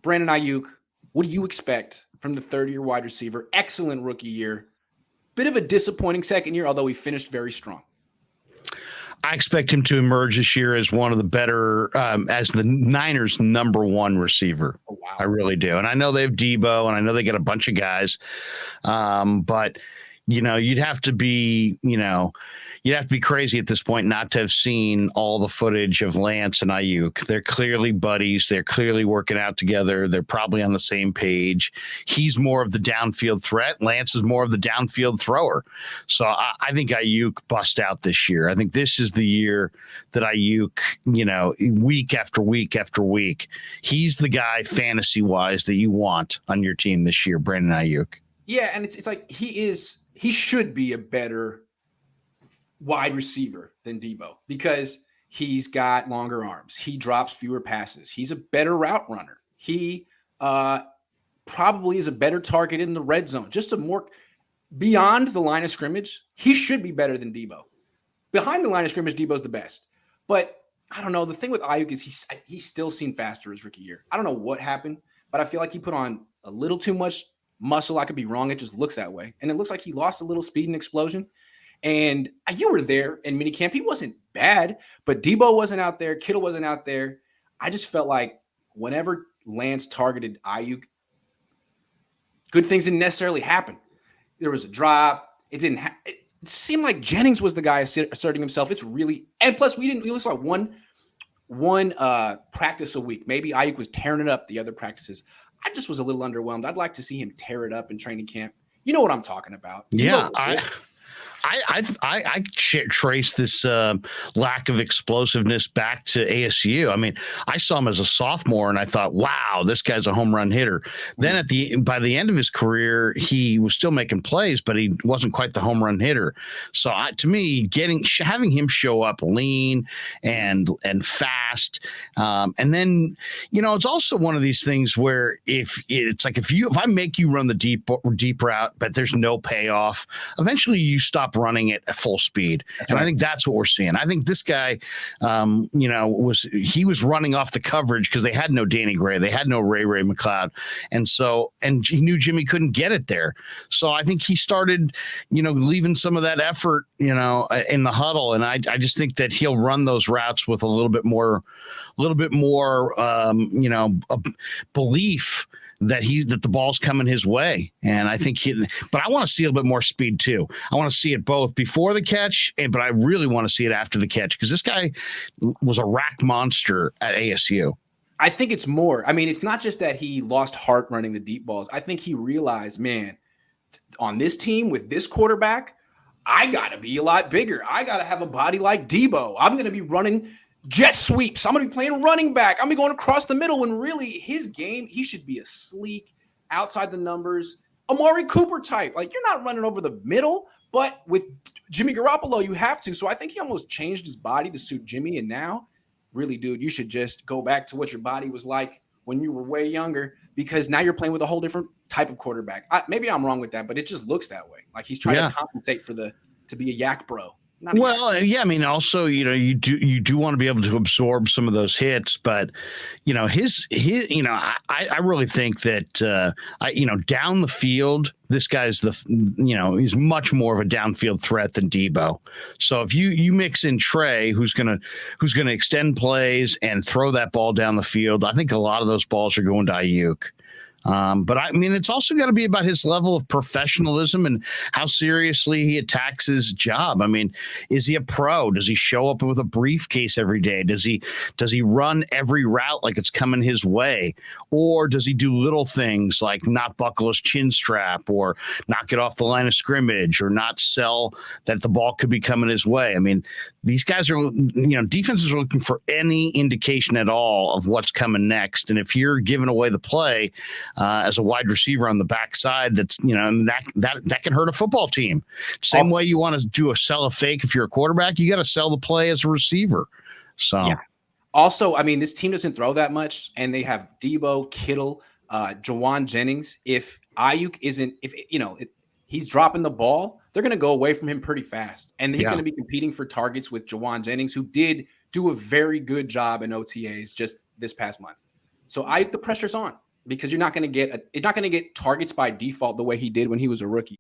Brandon Aiyuk, what do you expect from the third-year wide receiver? Excellent rookie year. Bit of a disappointing second year, although he finished very strong. I expect him to emerge this year as one of the better, as the Niners' number one receiver. Oh, wow. I really do. And I know they have Debo, and I know they got a bunch of guys. But, you'd have to be, you'd have to be crazy at this point not to have seen all the footage of Lance and Aiyuk. They're clearly buddies. They're clearly working out together. They're probably on the same page. He's more of the downfield threat. Lance is more of the downfield thrower. So I think Aiyuk bust out this year. I think this is the year that Aiyuk, week after week after week, he's the guy fantasy-wise that you want on your team this year, Brandon Aiyuk. Yeah, and it's like he should be a better wide receiver than Debo because he's got longer arms. He drops fewer passes. He's a better route runner. He probably is a better target in the red zone. Just a more beyond the line of scrimmage, he should be better than Debo. Behind the line of scrimmage, Debo's the best. But I don't know. The thing with Aiyuk is he still seemed faster his rookie year. I don't know what happened, but I feel like he put on a little too much muscle. I could be wrong. It just looks that way. And it looks like he lost a little speed and explosion. And you were there in minicamp. He wasn't bad, but Debo wasn't out there. Kittle wasn't out there. I just felt like whenever Lance targeted Aiyuk, good things didn't necessarily happen. There was a drop. It didn't. It seemed like Jennings was the guy asserting himself. It's really, and plus we only saw one practice a week. Maybe Aiyuk was tearing it up the other practices. I just was a little underwhelmed. I'd like to see him tear it up in training camp. You know what I'm talking about. Yeah, I trace this lack of explosiveness back to ASU. I mean, I saw him as a sophomore, and I thought, "Wow, this guy's a home run hitter." Then by the end of his career, he was still making plays, but he wasn't quite the home run hitter. So, to me, having him show up lean and fast, and then it's also one of these things where if I make you run the deep route, but there's no payoff, eventually you stop running it at full speed. That's right. I think that's what we're seeing. I think this guy, was running off the coverage because they had no Danny Gray. They had no Ray McLeod. And he knew Jimmy couldn't get it there. So I think he started, leaving some of that effort, in the huddle. And I just think that he'll run those routes with a little bit more, belief that the ball's coming his way. And I think but I want to see a little bit more speed too. I want to see it both before the catch, but I really want to see it after the catch because this guy was a rack monster at ASU. I think it's more. I mean, it's not just that he lost heart running the deep balls. I think he realized, man, on this team with this quarterback, I got to be a lot bigger. I got to have a body like Debo. I'm going to be running jet sweeps. I'm going to be playing running back. I'm going to be going across the middle when really his game, he should be a sleek, outside the numbers, Amari Cooper type. Like, you're not running over the middle, but with Jimmy Garoppolo, you have to. So I think he almost changed his body to suit Jimmy. And now, really, dude, you should just go back to what your body was like when you were way younger because now you're playing with a whole different type of quarterback. Maybe I'm wrong with that, but it just looks that way. Like he's trying to compensate to be a yak bro. I mean, also, you do want to be able to absorb some of those hits, but I really think that down the field, this guy's he's much more of a downfield threat than Debo. So if you mix in Trey, who's gonna extend plays and throw that ball down the field, I think a lot of those balls are going to Aiyuk. But I mean, it's also got to be about his level of professionalism and how seriously he attacks his job. I mean, is he a pro? Does he show up with a briefcase every day? Does he run every route like it's coming his way? Or does he do little things like not buckle his chin strap or not get off the line of scrimmage or not sell that the ball could be coming his way? I mean, these guys are, defenses are looking for any indication at all of what's coming next. And if you're giving away the play, as a wide receiver on the backside, that's that can hurt a football team. Same way you want to sell a fake if you're a quarterback, you got to sell the play as a receiver. So yeah. Also, I mean, this team doesn't throw that much, and they have Debo, Kittle, Jawan Jennings. If Aiyuk isn't, he's dropping the ball, they're going to go away from him pretty fast, and he's going to be competing for targets with Jawan Jennings, who did do a very good job in OTAs just this past month. So Aiyuk, the pressure's on. because you're not going to get targets by default the way he did when he was a rookie.